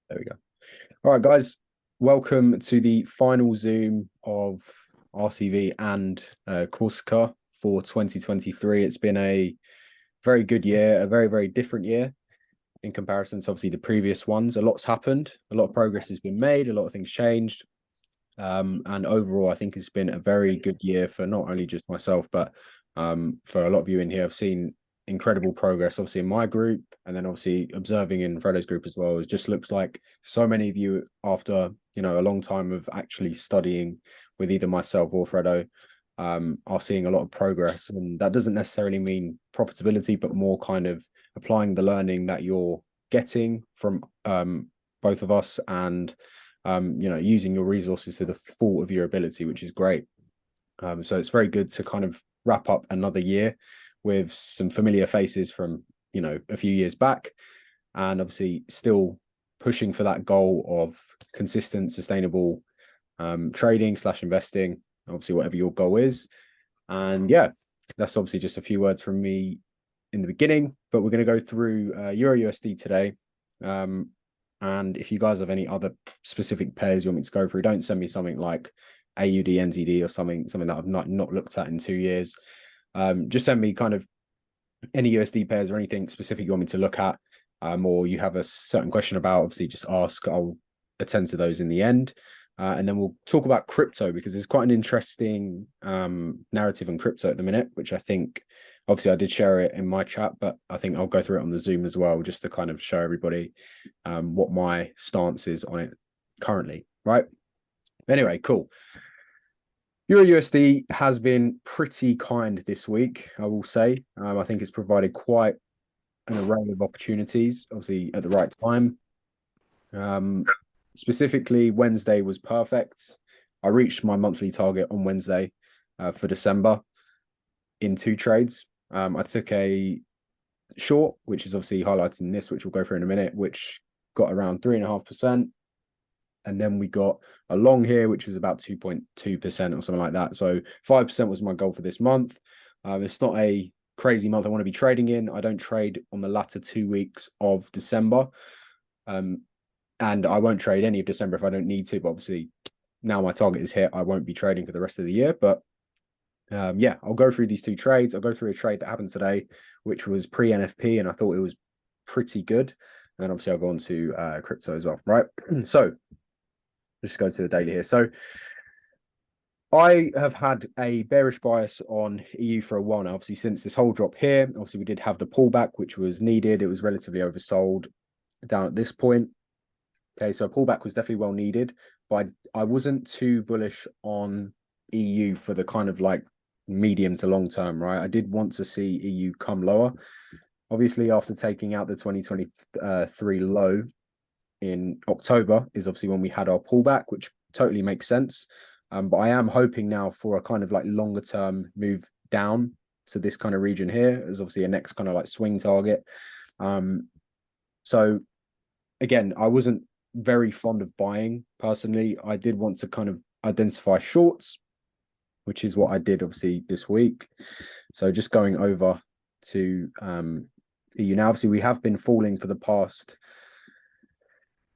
There we go. All right, guys, welcome to the final Zoom of RCV and Corsica for 2023. It's been a very good year, a very, very different year in comparison to obviously the previous ones. A lot's happened, a lot of progress has been made, a lot of things changed. And overall, I think it's been a very good year for not only just myself, but for a lot of you in here. I've seen incredible progress, obviously, in my group, and then obviously observing in Fredo's group as well. It just looks like so many of you, after a long time of actually studying with either myself or Fredo, are seeing a lot of progress. And that doesn't necessarily mean profitability, but more kind of applying the learning that you're getting from both of us, and using your resources to the full of your ability, which is great. So it's very good to kind of wrap up another year with some familiar faces from a few years back, and obviously still pushing for that goal of consistent, sustainable trading / investing, obviously whatever your goal is. And yeah, that's obviously just a few words from me in the beginning, but we're going to go through EURUSD today. And if you guys have any other specific pairs you want me to go through, don't send me something like AUD, NZD or something that I've not looked at in 2 years. Just send me kind of any USD pairs or anything specific you want me to look at, or you have a certain question about, obviously just ask. I'll attend to those in the end. And then we'll talk about crypto, because there's quite an interesting narrative on crypto at the minute, which I think, obviously I did share it in my chat, but I think I'll go through it on the Zoom as well, just to kind of show everybody what my stance is on it currently, right? Anyway, cool. EURUSD has been pretty kind this week, I will say. I think it's provided quite an array of opportunities, obviously at the right time. Specifically, Wednesday was perfect. I reached my monthly target on Wednesday for December in 2 trades. I took a short, which is obviously highlighted in this, which we'll go through in a minute, which got around 3.5%. And then we got a long here, which was about 2.2% or something like that. So 5% was my goal for this month. It's not a crazy month I want to be trading in. I don't trade on the latter 2 weeks of December. And I won't trade any of December if I don't need to. But obviously, now my target is hit, I won't be trading for the rest of the year. But yeah, I'll go through these 2 trades. I'll go through a trade that happened today, which was pre-NFP, and I thought it was pretty good. And then obviously I'll go on to crypto as well, right? So just go to the daily here. So I have had a bearish bias on EU for a while now, obviously since this whole drop here. Obviously we did have the pullback, which was needed. It was relatively oversold down at this point. Okay, so a pullback was definitely well needed, but I wasn't too bullish on EU for the kind of like medium to long term, right? I did want to see EU come lower. Obviously, after taking out the 2023 low in October is obviously when we had our pullback, which totally makes sense. But I am hoping now for a kind of like longer term move down to this kind of region here as obviously a next kind of like swing target. So again, I wasn't very fond of buying personally. I did want to kind of identify shorts, which is what I did obviously this week. So just going over to EU now, obviously we have been falling for the past,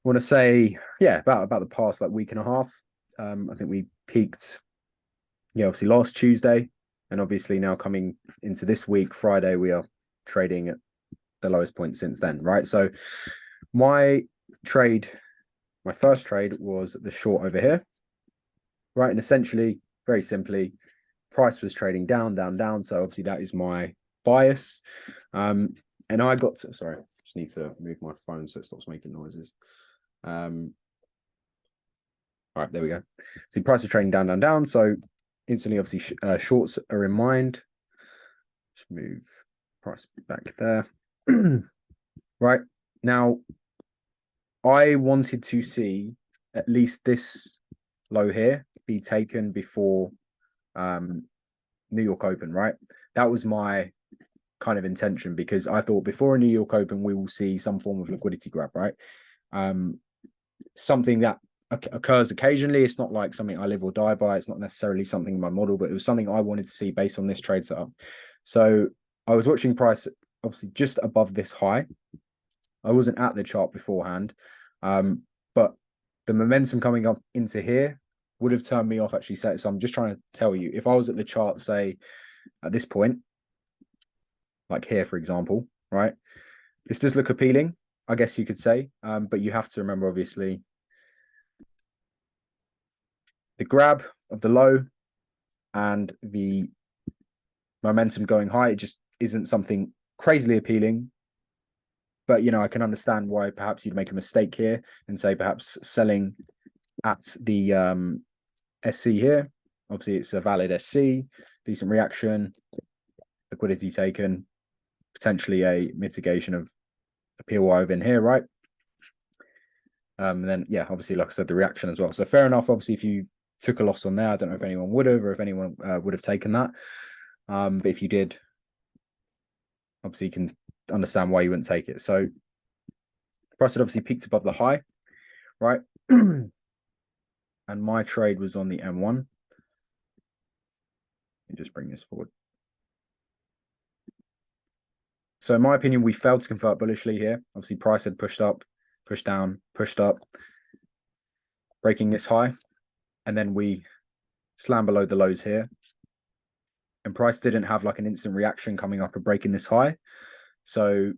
I want to say, yeah, about the past like week and a half. I think we peaked, obviously last Tuesday, and obviously now coming into this week, Friday, we are trading at the lowest point since then, right? So my first trade was the short over here, right? And essentially, very simply, price was trading down, down, down. So obviously that is my bias. And I got to, sorry, just need to move my phone so it stops making noises. All right, there we go. See, price is trading down, down, down. So instantly, obviously, shorts are in mind. Just move price back there. Right now, I wanted to see at least this low here be taken before New York Open, right? That was my kind of intention, because I thought before a New York Open, we will see some form of liquidity grab, right? Something that occurs occasionally. It's not like something I live or die by. It's not necessarily something in my model, but it was something I wanted to see based on this trade setup. So I was watching price obviously just above this high. I wasn't at the chart beforehand. But the momentum coming up into here would have turned me off actually. So I'm just trying to tell you, if I was at the chart, say at this point, like here, for example, right? This does look appealing, I guess you could say. But you have to remember, obviously, the grab of the low and the momentum going high, it just isn't something crazily appealing. But, you know, I can understand why perhaps you'd make a mistake here and say perhaps selling at the SC here. Obviously, it's a valid SC, decent reaction, liquidity taken, potentially a mitigation of a POI within here, right? And then, yeah, obviously, like I said, the reaction as well. So fair enough. Obviously, if you took a loss on there, I don't know if anyone would have or if anyone would have taken that. But if you did, obviously, you can understand why you wouldn't take it. So price had obviously peaked above the high, right? And my trade was on the M1. Let me just bring this forward. So in my opinion, we failed to convert bullishly here. Obviously, price had pushed up, pushed down, pushed up, breaking this high. And then we slammed below the lows here. And price didn't have like an instant reaction coming up and breaking this high. So,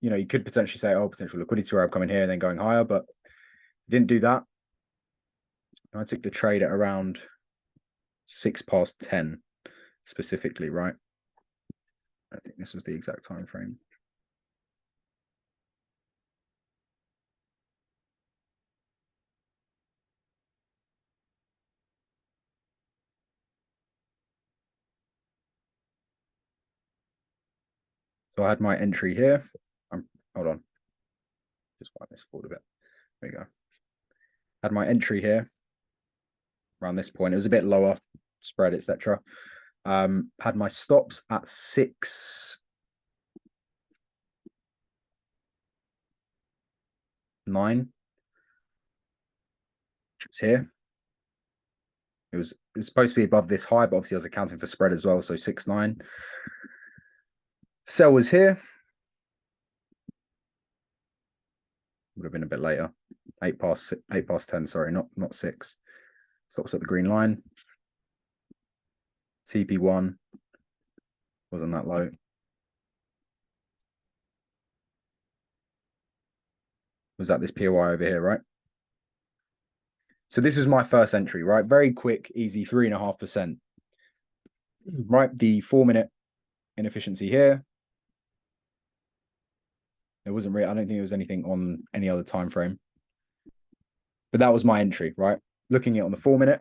you know, you could potentially say, oh, potential liquidity grab coming here and then going higher, but didn't do that. I took the trade at around 10 specifically, right? I think this was the exact time frame. So I had my entry here. Hold on. Just wipe this forward a bit. There you go. Had my entry here around this point. It was a bit lower, spread, etc. Had my stops at 6.9. It's here. It was supposed to be above this high, but obviously I was accounting for spread as well. So 6.9. Sell was here. Would have been a bit later. 8 past 10. Sorry, not 6. Stops at the green line. TP1 wasn't that low. Was that this POI over here, right? So this is my first entry, right? Very quick, easy, 3.5%. Right, the 4-minute inefficiency here. There wasn't really, I don't think there was anything on any other time frame. But that was my entry, right? Looking at it on the 4-minute,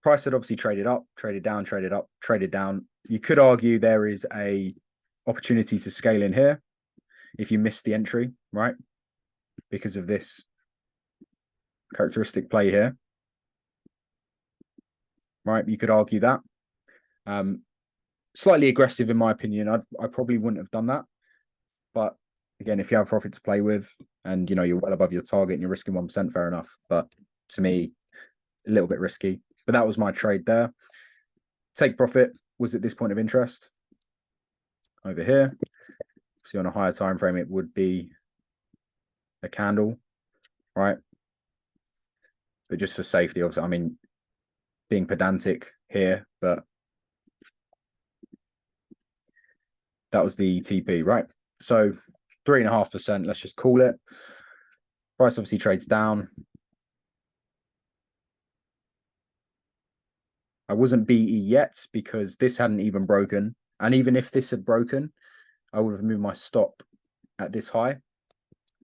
price had obviously traded up, traded down, traded up, traded down. You could argue there is a opportunity to scale in here if you missed the entry, right? Because of this characteristic play here, right? You could argue that. Slightly aggressive in my opinion. I probably wouldn't have done that. But again, if you have profit to play with and, you know, you're well above your target and you're risking 1%, fair enough. But to me, a little bit risky. But that was my trade there. Take profit was at this point of interest. Over here. See, on a higher time frame, it would be a candle, right? But just for safety, obviously, I mean, being pedantic here, but that was the TP, right? So 3.5%, let's just call it. Price obviously trades down. I wasn't BE yet because this hadn't even broken. And even if this had broken, I would have moved my stop at this high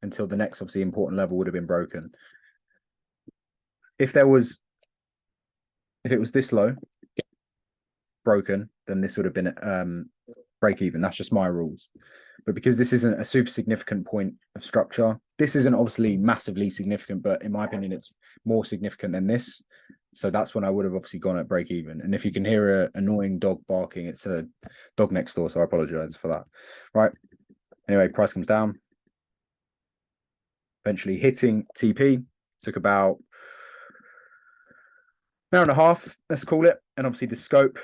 until the next obviously important level would have been broken. If it was this low, broken, then this would have been break even. That's just my rules. But because this isn't a super significant point of structure, this isn't obviously massively significant, but in my opinion, it's more significant than this. So that's when I would have obviously gone at break even. And if you can hear an annoying dog barking, it's a dog next door. So I apologize for that. Right. Anyway, price comes down. Eventually hitting TP. Took about an hour and a half, let's call it. And obviously the scope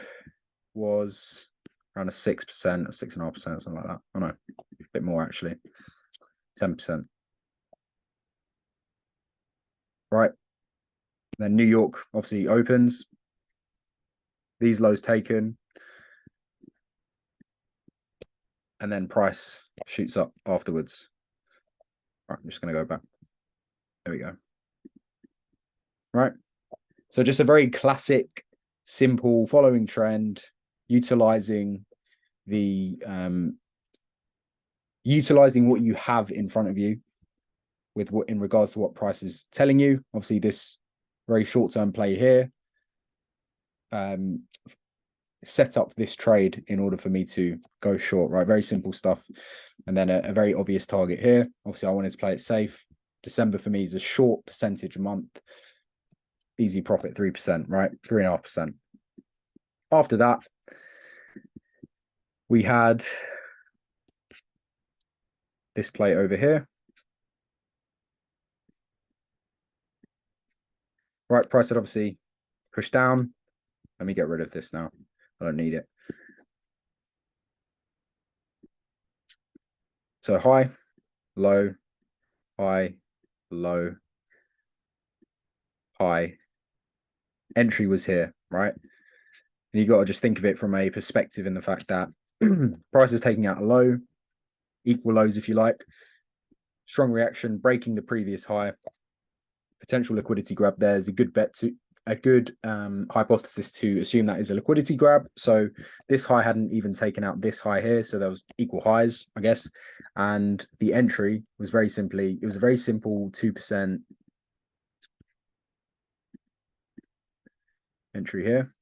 was around a 6% or 6.5%, something like that. Oh no, a bit more actually. 10%. right? Then New York obviously opens. These lows taken. And then price shoots up afterwards. Right, I'm just going to go back. There we go. Right. So just a very classic, simple following trend, utilizing what you have in front of you with what in regards to what price is telling you. Obviously, this very short-term play here set up this trade in order for me to go short, right? Very simple stuff. And then a very obvious target here. Obviously, I wanted to play it safe. December for me is a short percentage month. Easy profit, 3%, right? 3.5%. After that, we had this play over here. Right, price had obviously pushed down. Let me get rid of this now. I don't need it. So high, low, high, low, high. Entry was here, right? And you got to just think of it from a perspective in the fact that price is taking out a low, equal lows if you like. Strong reaction, breaking the previous high. Potential liquidity grab there is a good bet to a good hypothesis to assume that is a liquidity grab. So this high hadn't even taken out this high here, so there was equal highs, I guess. And the entry was very simply, it was a very simple 2% entry here.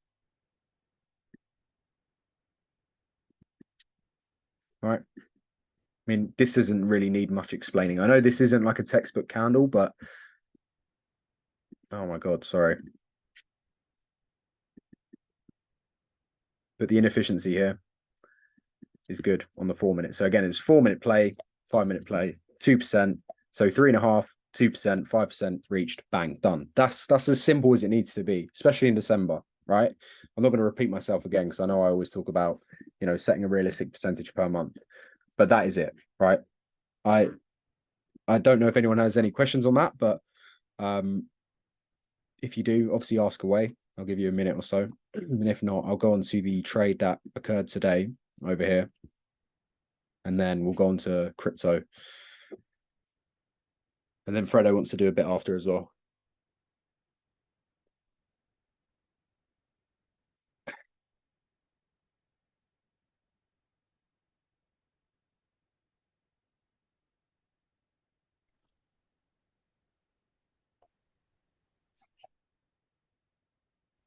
All right. I mean, this doesn't really need much explaining. I know this isn't like a textbook candle, but oh my God, sorry. But the inefficiency here is good on the 4 minutes. So again, it's 4 minute play, 5 minute play, 2%. So 3.5%, 2%, 5% reached, bang, done. That's as simple as it needs to be, especially in December, right? I'm not going to repeat myself again because I know I always talk about, setting a realistic percentage per month, but that is it, right? I don't know if anyone has any questions on that, but if you do, obviously ask away. I'll give you a minute or so. And if not, I'll go on to the trade that occurred today over here. And then we'll go on to crypto. And then Fredo wants to do a bit after as well.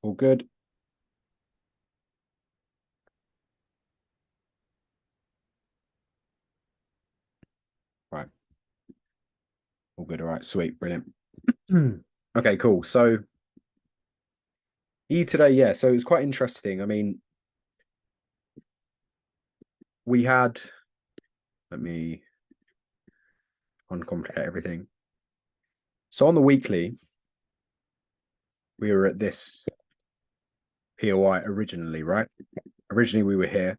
All good. Right. All good. All right. Sweet. Brilliant. Okay, cool. So E today, yeah. So it was quite interesting. I mean, we had, let me uncomplicate everything. So on the weekly, we were at this POI originally, right? Originally, we were here,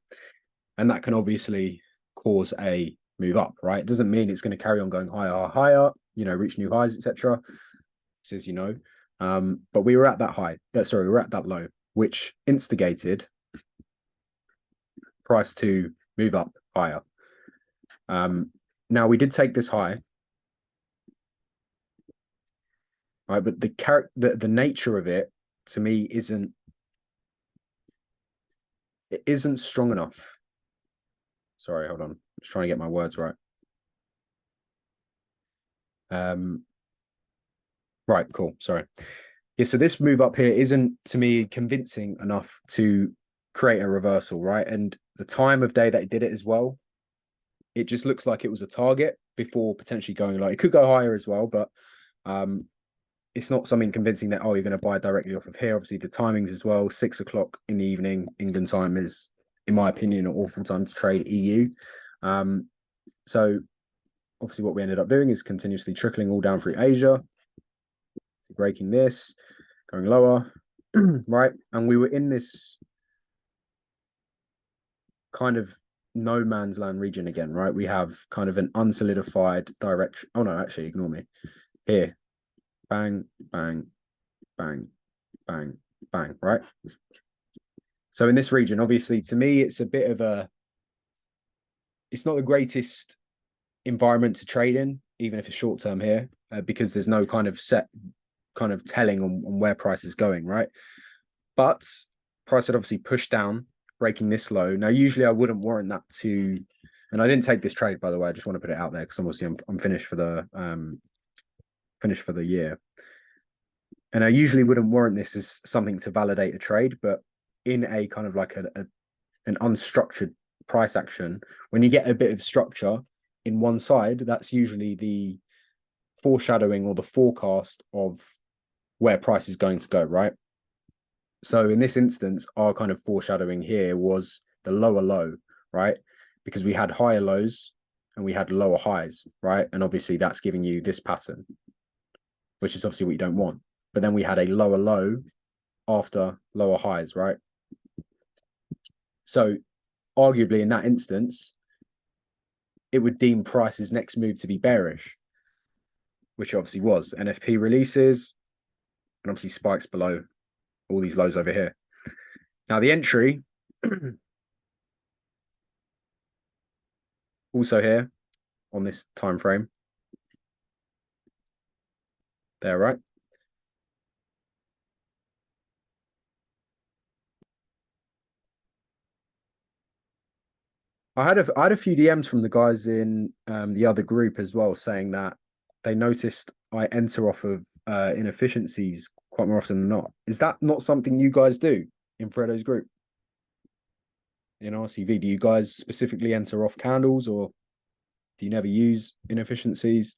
and that can obviously cause a move up, right? It doesn't mean it's going to carry on going higher, reach new highs, etc. As you know, but we were at that high. Sorry, we were at that low, which instigated price to move up higher. Now we did take this high, right? But the nature of it to me isn't strong enough. Sorry, hold on. Just trying to get my words right. Right, cool. Sorry. Yeah, so this move up here isn't to me convincing enough to create a reversal, right? And the time of day that it did it as well, it just looks like it was a target before potentially going low. It could go higher as well, but it's not something convincing that, oh, you're going to buy directly off of here. Obviously, the timings as well, 6 o'clock in the evening, England time is, in my opinion, an awful time to trade EU. So obviously what we ended up doing is continuously trickling all down through Asia, breaking this, going lower, right? And we were in this kind of no man's land region again, right? We have kind of an unsolidified direction. Oh no, actually, ignore me. Here, bang, bang, bang, bang, bang, right? So in this region, obviously, to me, it's a bit of it's not the greatest environment to trade in, even if it's short term here, because there's no kind of set kind of telling on where price is going, right? But price had obviously pushed down, breaking this low. Now, usually I wouldn't warrant that to, and I didn't take this trade, by the way. I just want to put it out there because obviously I'm finished for the year. And I usually wouldn't warrant this as something to validate a trade, but in a kind of like an unstructured price action, when you get a bit of structure in one side, that's usually the foreshadowing or the forecast of where price is going to go, right? So in this instance, our kind of foreshadowing here was the lower low, right? Because we had higher lows and we had lower highs, right? And obviously that's giving you this pattern, which is obviously what you don't want. But then we had a lower low after lower highs, right? So arguably in that instance, it would deem price's next move to be bearish, which obviously was. NFP releases and obviously spikes below all these lows over here. Now the entry also here on this time frame. There, right? I had a few DMs from the guys in the other group as well, saying that they noticed I enter off of inefficiencies quite more often than not. Is that not something you guys do in Fredo's group? In RCV, do you guys specifically enter off candles, or do you never use inefficiencies?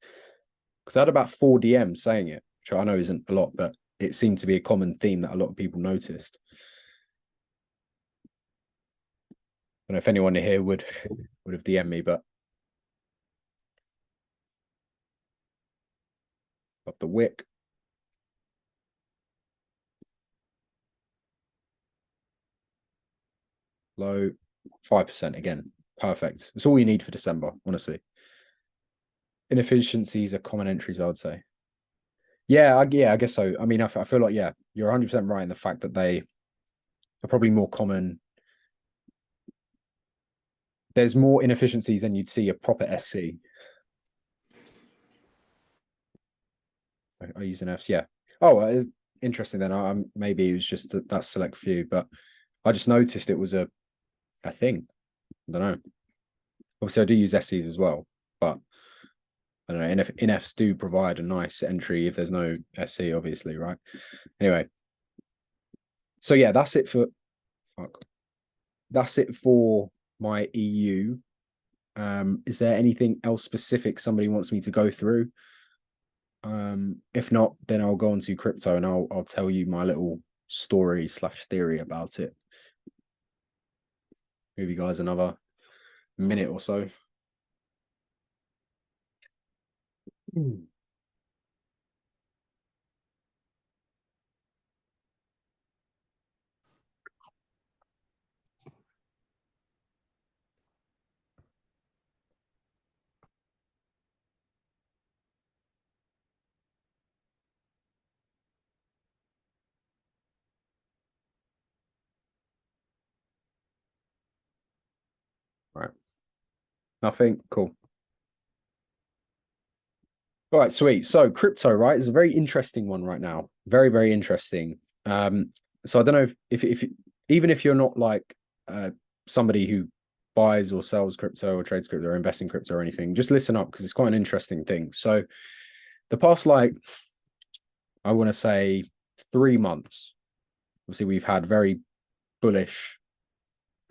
Because I had about 4 DMs saying it, which I know isn't a lot, but it seemed to be a common theme that a lot of people noticed. I don't know if anyone here would have DM'd me, but of the wick. Low, 5% again. Perfect. It's all you need for December, honestly. Inefficiencies are common entries, I would say. Yeah, I guess so. I mean, I feel like, yeah, you're 100% right in the fact that they are probably more common. There's more inefficiencies than you'd see a proper SC. I use an Fs, yeah. Oh, it's interesting then. Maybe it was just that select few, but I just noticed it was a thing. I don't know. Obviously, I do use SCs as well, but I don't know. INFs do provide a nice entry if there's no SC, obviously, right? Anyway, so yeah, that's it for. That's it for my EU. Is there anything else specific somebody wants me to go through? If not, then I'll go on to crypto and I'll tell you my little story / theory about it. Give you guys another minute or so. Right. Nothing. Cool. All right, sweet. So crypto, right, is a very interesting one right now. Very, very interesting. So I don't know if even if you're not like somebody who buys or sells crypto or trades crypto or invests in crypto or anything, just listen up because it's quite an interesting thing. So the past, like, I want to say 3 months, obviously we've had very bullish.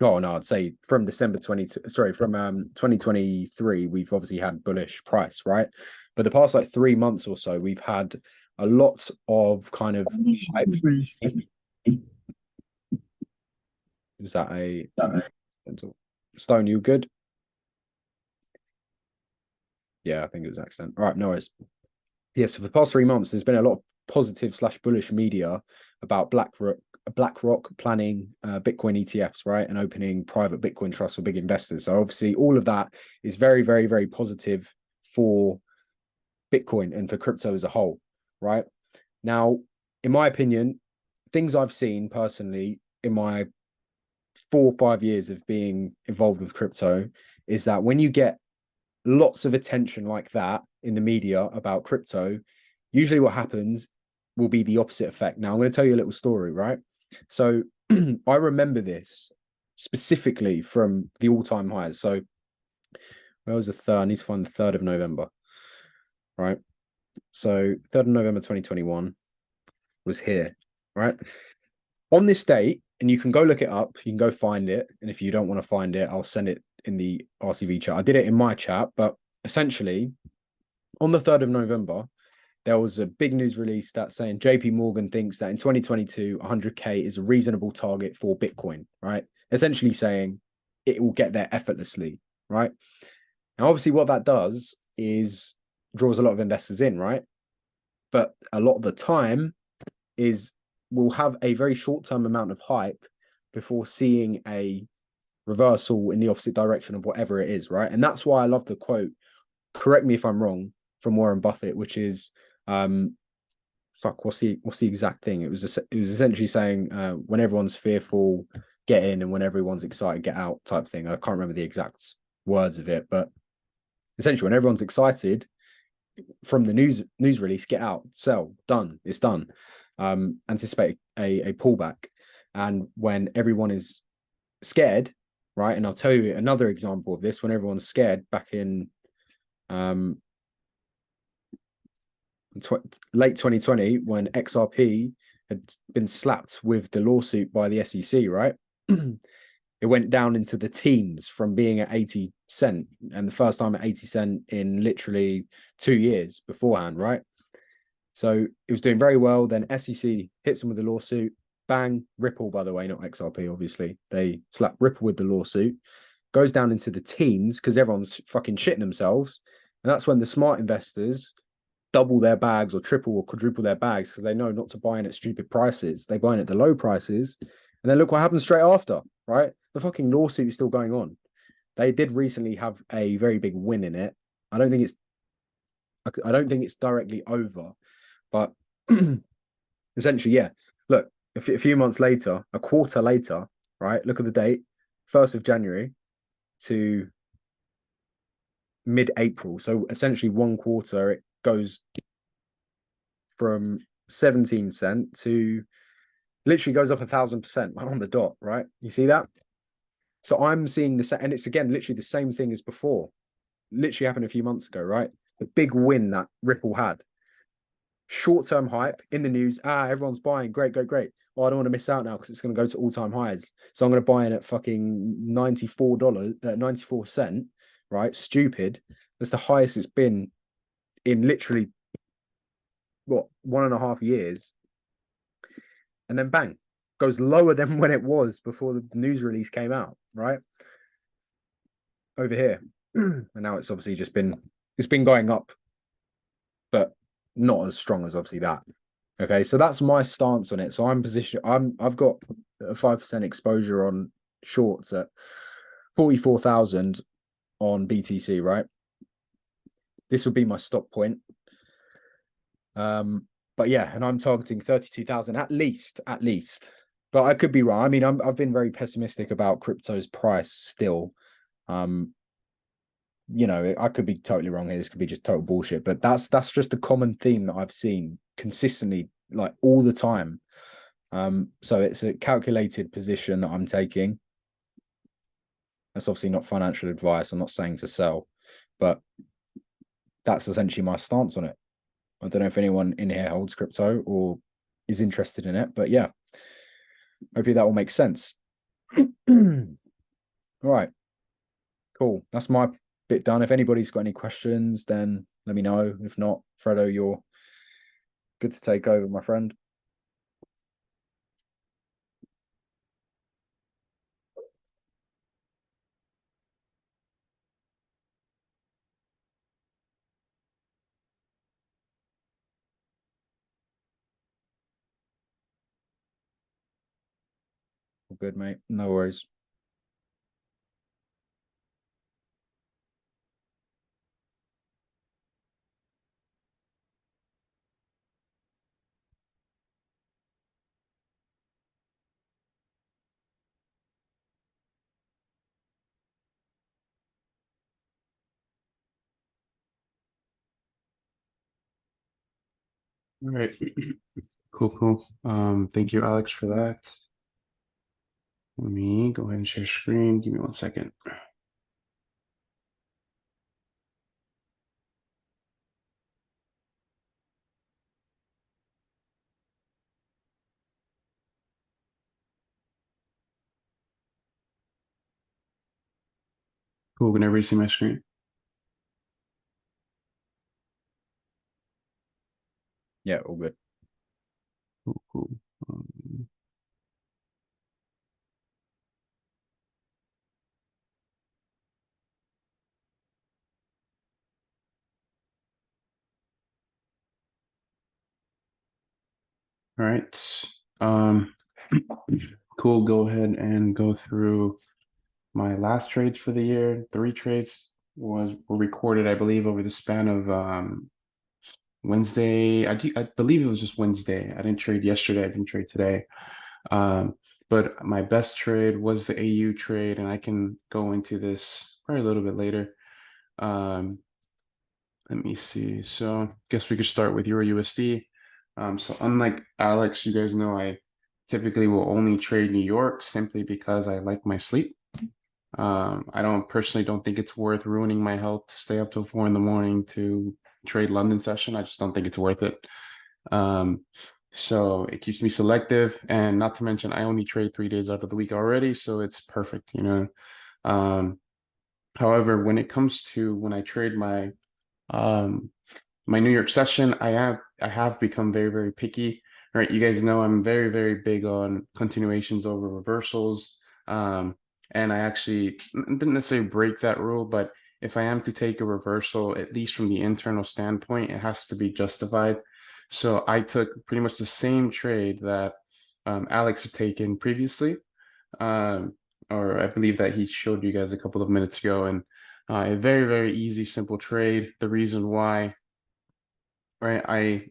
Oh no, I'd say from December 2023, we've obviously had bullish price, right? But the past like 3 months or so, we've had a lot of kind of hype. Was that a Stone? You good? Yeah, I think it was accident. All right, no worries. Yeah, so for the past 3 months, there's been a lot of positive / bullish media about BlackRock planning Bitcoin ETFs, right? And opening private Bitcoin trusts for big investors. So obviously all of that is very, very, very positive for Bitcoin and for crypto as a whole, right? Now, in my opinion, things I've seen personally in my 4 or 5 years of being involved with crypto is that when you get lots of attention like that in the media about crypto, usually what happens will be the opposite effect. Now, I'm going to tell you a little story, right? So I remember this specifically from the all-time highs. So where was the third? I need to find the 3rd of November, right? So 3rd of November 2021 was here, right? On this date, and you can go look it up, you can go find it. And if you don't want to find it, I'll send it in the RCV chat. I did it in my chat, but essentially on the 3rd of November, there was a big news release that's saying JP Morgan thinks that in 2022, 100K is a reasonable target for Bitcoin, right? Essentially saying it will get there effortlessly, right? Now, obviously, what that does is draws a lot of investors in, right? But a lot of the time is we'll have a very short-term amount of hype before seeing a reversal in the opposite direction of whatever it is, right? And that's why I love the quote, correct me if I'm wrong, from Warren Buffett, which is what's the exact thing? It was essentially saying when everyone's fearful, get in, and when everyone's excited, get out, type thing. I can't remember the exact words of it, but essentially when everyone's excited from the news release, get out, sell, done, it's done. Anticipate a pullback. And when everyone is scared, right? And I'll tell you another example of this, when everyone's scared back in late 2020, when XRP had been slapped with the lawsuit by the SEC, right? It went down into the teens from being at 80 cent, and the first time at 80 cent in literally 2 years beforehand, right? So it was doing very well. Then SEC hits them with the lawsuit. Bang, Ripple, by the way, not XRP, obviously. They slap Ripple with the lawsuit. Goes down into the teens because everyone's fucking shitting themselves. And that's when the smart investors double their bags or triple or quadruple their bags because they know not to buy in at stupid prices. They buy in at the low prices. And then look what happens straight after, right? The fucking lawsuit is still going on. They did recently have a very big win in it. I don't think it's directly over, but essentially, yeah. Look, a few months later, a quarter later, right? Look at the date, 1st of January to mid-April. So essentially 1 quarter, it goes from 17 cent to literally goes up 1,000% on the dot, right? You see that? So I'm seeing this, and it's again literally the same thing as before. Literally happened a few months ago, right? The big win that Ripple had. Short-term hype in the news. Everyone's buying. Great, great, great. Well, I don't want to miss out now because it's going to go to all-time highs. So I'm going to buy in at fucking $94, 94 cent, right? Stupid. That's the highest it's been in literally, 1.5 years. And then bang, goes lower than when it was before the news release came out, right? Over here. And now it's obviously it's been going up, but not as strong as obviously that. Okay, so that's my stance on it. So I've got a 5% exposure on shorts at 44,000 on BTC, right? This would be my stop point. But yeah, and I'm targeting 32,000 at least. But I could be wrong. I mean, I've been very pessimistic about crypto's price still. I could be totally wrong here. This could be just total bullshit, but that's just a common theme that I've seen consistently, like all the time. So it's a calculated position that I'm taking. That's obviously not financial advice. I'm not saying to sell, but that's essentially my stance on it. I don't know if anyone in here holds crypto or is interested in it, but yeah, hopefully that will make sense. All right, cool. That's my bit done. If anybody's got any questions, then let me know. If not, Fredo, you're good to take over, my friend. All good, mate. No worries. All right. Cool. Thank you, Alex, for that. Let me go ahead and share screen. Give me 1 second. Cool. Can everybody see my screen? Yeah, all good. Cool. All right. Cool. Go ahead and go through my last trades for the year. 3 trades were recorded, I believe, over the span of Wednesday. I believe it was just Wednesday. I didn't trade yesterday. I didn't trade today. But my best trade was the AU trade, and I can go into this probably a little bit later. Let me see. So I guess we could start with EURUSD. So unlike Alex, you guys know I typically will only trade New York simply because I like my sleep. I personally don't think it's worth ruining my health to stay up till 4 in the morning to trade London session. I just don't think it's worth it. So it keeps me selective, and not to mention I only trade 3 days out of the week already, so it's perfect, you know. However, when it comes to when I trade my New York session, I have become very picky. Right, you guys know I'm very big on continuations over reversals. And I actually didn't necessarily break that rule, but if I am to take a reversal, at least from the internal standpoint, it has to be justified. So I took pretty much the same trade that Alex had taken previously, or I believe that he showed you guys a couple of minutes ago, and a very easy, simple trade. The reason why, right, I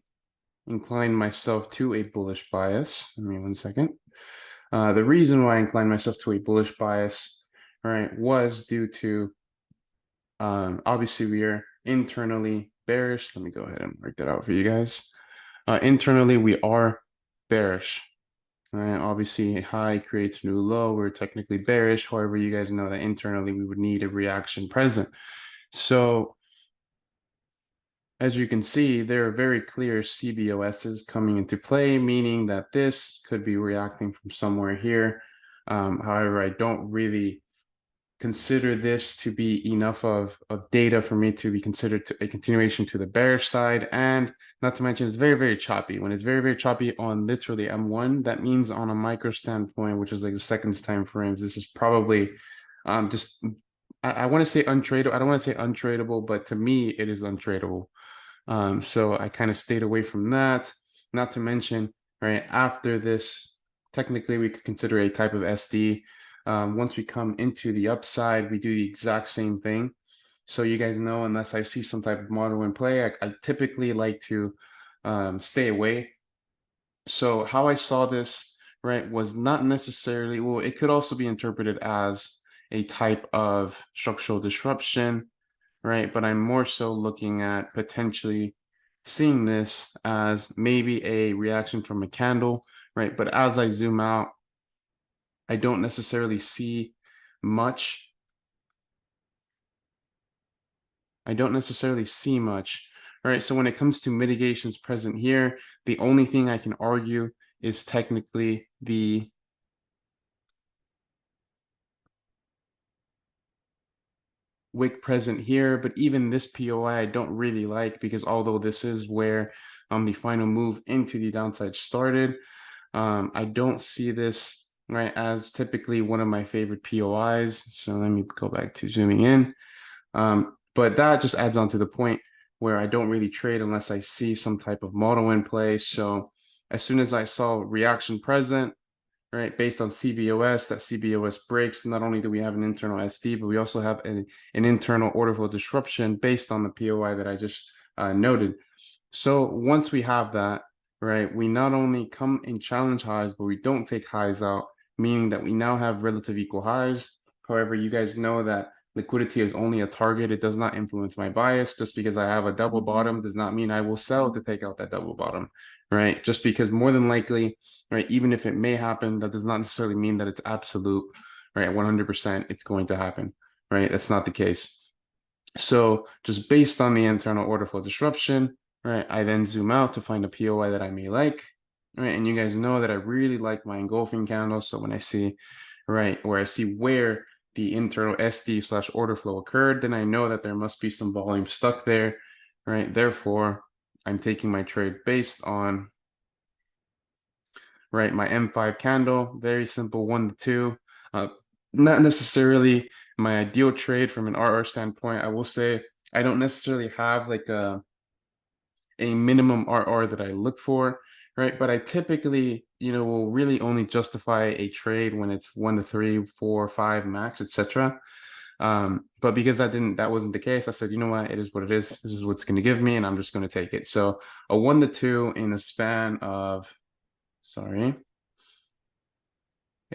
inclined myself to a bullish bias. Give me 1 second. The reason why I inclined myself to a bullish bias, right, was due to obviously we are internally bearish. Let me go ahead and work that out for you guys. Internally, we are bearish. Right? Obviously, high creates new low. We're technically bearish. However, you guys know that internally we would need a reaction present. So as you can see, there are very clear CBOSs coming into play, meaning that this could be reacting from somewhere here. However, I don't really consider this to be enough of data for me to be considered to a continuation to the bearish side. And not to mention, it's very choppy. When it's very choppy on literally M1, that means on a micro standpoint, which is like the seconds time frames, this is probably just, I want to say untradeable. I don't want to say untradeable, but to me, it is untradeable. So I kind of stayed away from that. Not to mention, right, after this, technically we could consider a type of SD. Once we come into the upside, we do the exact same thing. So you guys know, unless I see some type of model in play, I typically like to stay away. So how I saw this, right, was not necessarily, well, it could also be interpreted as a type of structural disruption, right? But I'm more so looking at potentially seeing this as maybe a reaction from a candle, right? But as I zoom out, I don't necessarily see much. I don't necessarily see much, right? So when it comes to mitigations present here, the only thing I can argue is technically the wick present here, but even this POI I don't really like, because although this is where the final move into the downside started, I don't see this, right, as typically one of my favorite POIs. So let me go back to zooming in. But that just adds on to the point where I don't really trade unless I see some type of model in play. So as soon as I saw reaction present, right, based on CBOS, that CBOS breaks, not only do we have an internal SD, but we also have an internal order flow disruption based on the POI that I just noted. So once we have that, right, we not only come and challenge highs, but we don't take highs out, meaning that we now have relative equal highs. However, you guys know that liquidity is only a target. It does not influence my bias. Just because I have a double bottom does not mean I will sell to take out that double bottom, right? Just because more than likely, right, even if it may happen, that does not necessarily mean that it's absolute, right? 100% it's going to happen, right? That's not the case. So just based on the internal order flow disruption, right, I then zoom out to find a POI that I may like, right? And you guys know that I really like my engulfing candle. So when I see, right, where I see where the internal SD/order flow occurred, then I know that there must be some volume stuck there, right? Therefore, I'm taking my trade based on, right, my M5 candle, very simple 1 to 2. Not necessarily my ideal trade from an RR standpoint. I will say I don't necessarily have like a minimum RR that I look for, right? But I typically, will really only justify a trade when it's 1 to 3, 4, 5 max, etc. But because that wasn't the case, I said, you know what, it is what it is. This is what's going to give me, and I'm just going to take it. So a 1 to 2 in a span of, a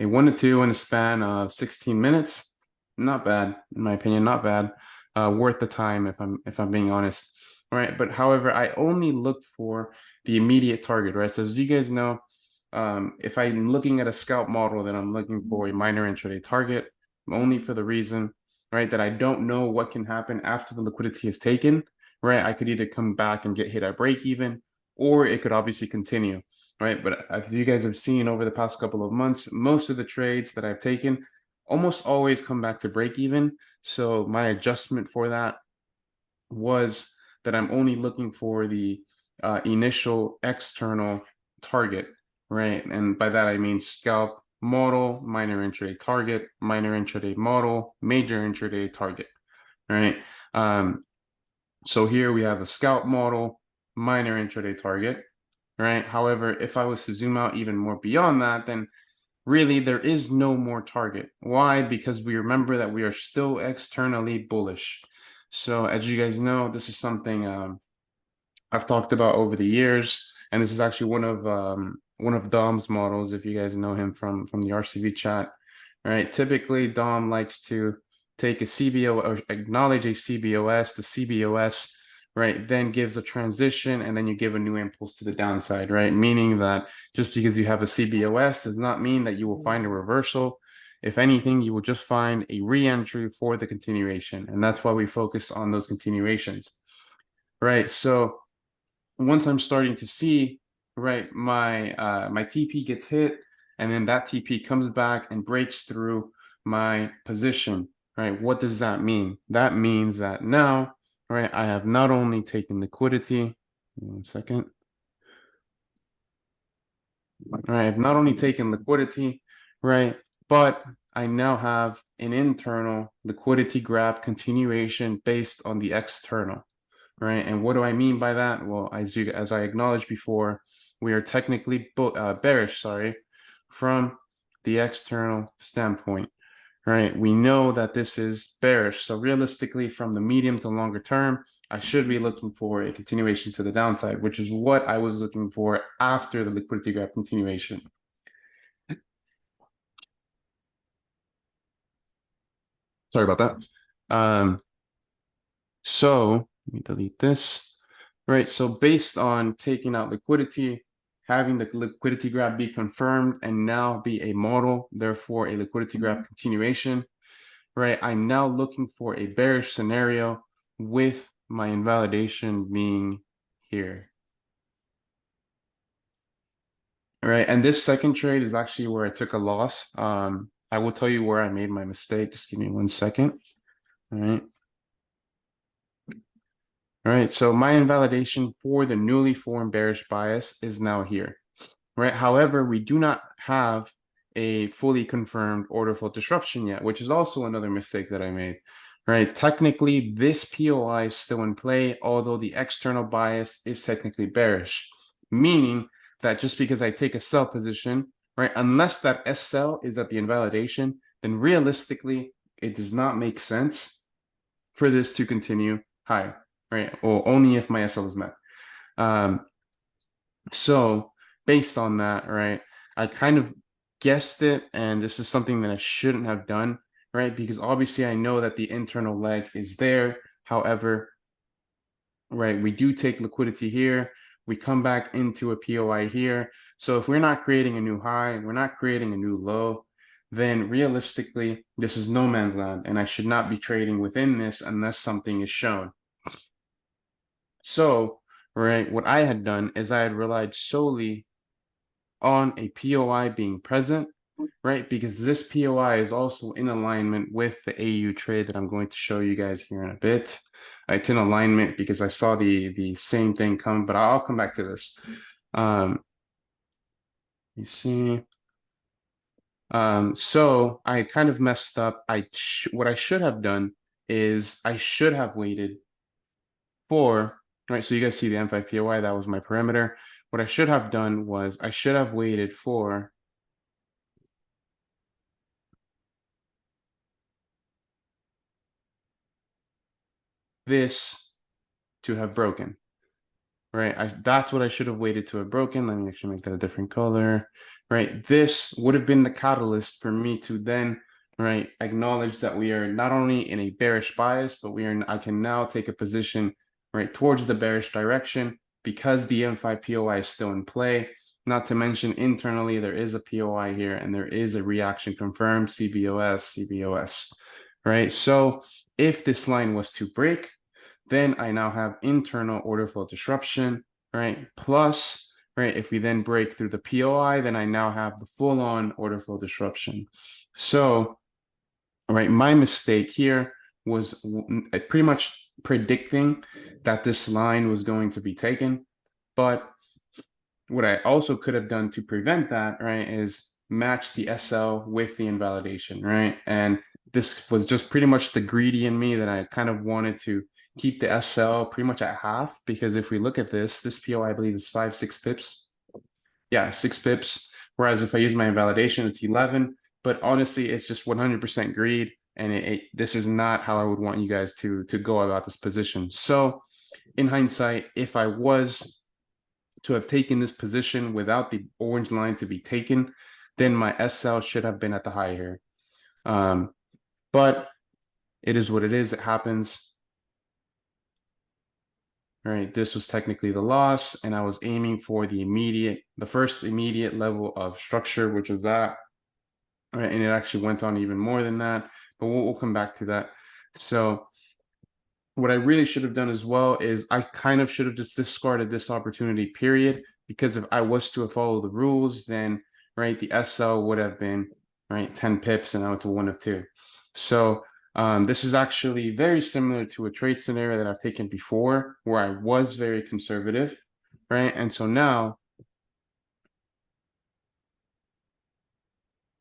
1 to 2 in a span of 16 minutes. Not bad, in my opinion, not bad. Worth the time if I'm being honest. All right, but however, I only looked for the immediate target, right? So as you guys know, if I'm looking at a scalp model, then I'm looking for a minor intraday target, only for the reason, right, that I don't know what can happen after the liquidity is taken, right? I could either come back and get hit at break even, or it could obviously continue, right? But as you guys have seen over the past couple of months, most of the trades that I've taken almost always come back to break even. So my adjustment for that was that I'm only looking for the initial external target, right? And by that, I mean scalp model, minor intraday target, minor intraday model, major intraday target, right? So here we have a scalp model, minor intraday target, right? However, if I was to zoom out even more beyond that, then really there is no more target. Why? Because we remember that we are still externally bullish. So as you guys know, this is something I've talked about over the years, and this is actually one of Dom's models, if you guys know him from the RCV chat. Right? Typically, Dom likes to take a CBO or acknowledge a CBOS, the CBOS, right, then gives a transition, and then you give a new impulse to the downside, right? Meaning that just because you have a CBOS does not mean that you will find a reversal. If anything, you will just find a re-entry for the continuation, and that's why we focus on those continuations, right? So once I'm starting to see, right, my my TP gets hit, and then that TP comes back and breaks through my position, right? What does that mean? That means that now, right, I have not only taken liquidity, 1 second. Right, I've not only taken liquidity, right, but I now have an internal liquidity grab continuation based on the external, right? And what do I mean by that? Well, as I acknowledged before, we are technically bearish, from the external standpoint, right? We know that this is bearish. So realistically, from the medium to longer term, I should be looking for a continuation to the downside, which is what I was looking for after the liquidity grab continuation. Sorry about that. So let me delete this. Right, so based on taking out liquidity, having the liquidity grab be confirmed and now be a model, therefore a liquidity grab continuation, right? I'm now looking for a bearish scenario with my invalidation being here. All right, and this second trade is actually where I took a loss. I will tell you where I made my mistake. Just give me 1 second. All right. All right, so my invalidation for the newly formed bearish bias is now here, right? However, we do not have a fully confirmed order flow disruption yet, which is also another mistake that I made, right? Technically, this POI is still in play, although the external bias is technically bearish, meaning that just because I take a sell position, right, unless that SL is at the invalidation, then realistically, it does not make sense for this to continue higher, right? Or only if my SL is met. So based on that, right, I kind of guessed it, and this is something that I shouldn't have done, right? Because obviously I know that the internal leg is there. However, right, we do take liquidity here. We come back into a POI here. So if we're not creating a new high, we're not creating a new low, then realistically, this is no man's land, and I should not be trading within this unless something is shown. So, right, what I had done is I had relied solely on a POI being present, right? Because this POI is also in alignment with the AU trade that I'm going to show you guys here in a bit. It's in alignment because I saw the same thing come, but I'll come back to this. You see. So I kind of messed up. What I should have done is I should have waited for, right? So you guys see the M5 POI, that was my parameter. What I should have done was I should have waited for this to have broken, right? That's what I should have waited to have broken. Let me actually make that a different color, right? This would have been the catalyst for me to then, right, acknowledge that we are not only in a bearish bias, but I can now take a position, right, towards the bearish direction because the M5 POI is still in play. Not to mention internally, there is a POI here and there is a reaction confirmed, CBOS, right? So if this line was to break, then I now have internal order flow disruption, right? Plus, right, if we then break through the POI, then I now have the full-on order flow disruption. So, right, my mistake here was pretty much predicting that this line was going to be taken. But what I also could have done to prevent that, right, is match the SL with the invalidation, right? And this was just pretty much the greedy in me that I kind of wanted to keep the SL pretty much at half, because if we look at this POI, I believe is 5-6 pips. Yeah, 6 pips. Whereas if I use my invalidation, it's 11. But honestly, it's just 100% greed. And this is not how I would want you guys to go about this position. So in hindsight, if I was to have taken this position without the orange line to be taken, then my SL should have been at the high here. But it is what it is. It happens. Right, this was technically the loss, and I was aiming for the first immediate level of structure, which was that. Right, and it actually went on even more than that, but we'll come back to that. So what I really should have done as well is I kind of should have just discarded this opportunity, period, because if I was to follow the rules, then, right, the SL would have been, right, 10 pips, and I went to 1 of 2. So this is actually very similar to a trade scenario that I've taken before where I was very conservative, right? And so now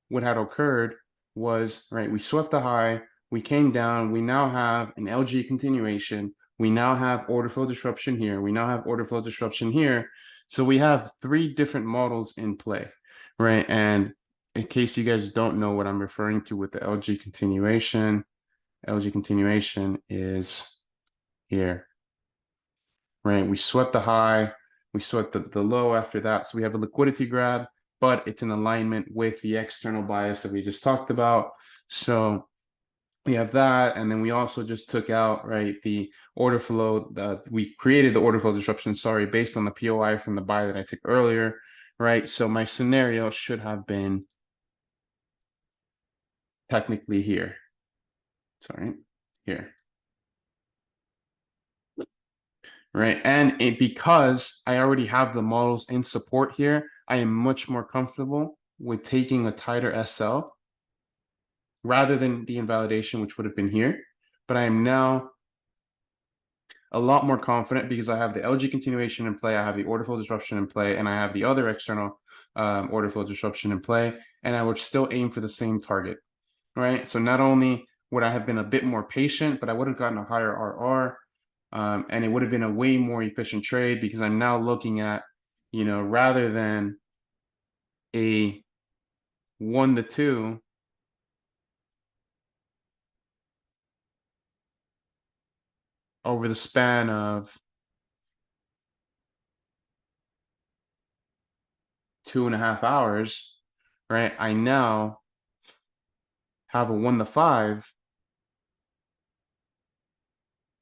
what had occurred was, right, we swept the high, we came down, we now have an LG continuation, we now have order flow disruption here, we now have order flow disruption here. So we have 3 different models in play, right? And in case you guys don't know what I'm referring to with the LG continuation is here, right? We swept the high, we swept the low after that. So we have a liquidity grab, but it's in alignment with the external bias that we just talked about. So we have that, and then we also just took out, right, the order flow. We created the order flow disruption, sorry, based on the POI from the buy that I took earlier, right? So my scenario should have been technically here. Sorry, here. Right, and because I already have the models in support here, I am much more comfortable with taking a tighter SL rather than the invalidation, which would have been here. But I am now a lot more confident because I have the LG continuation in play, I have the order flow disruption in play, and I have the other external order flow disruption in play, and I would still aim for the same target, right? So not only would I have been a bit more patient, but I would have gotten a higher RR, and it would have been a way more efficient trade because I'm now looking at, you know, rather than a 1 to 2, over the span of 2.5 hours, right? I now have a 1-to-5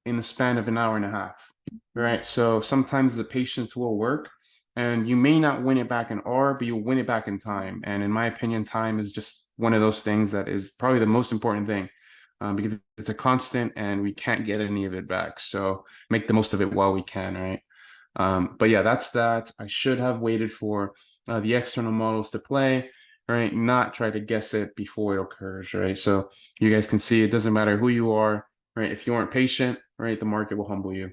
in the span of an hour and a half, right? So sometimes the patience will work, and you may not win it back in R, but you'll win it back in time. And in my opinion, time is just one of those things that is probably the most important thing, because it's a constant and we can't get any of it back. So make the most of it while we can, right? But yeah, that's that. I should have waited for the external models to play, right? Not try to guess it before it occurs, right? So you guys can see it doesn't matter who you are, right? If you aren't patient, right, the market will humble you.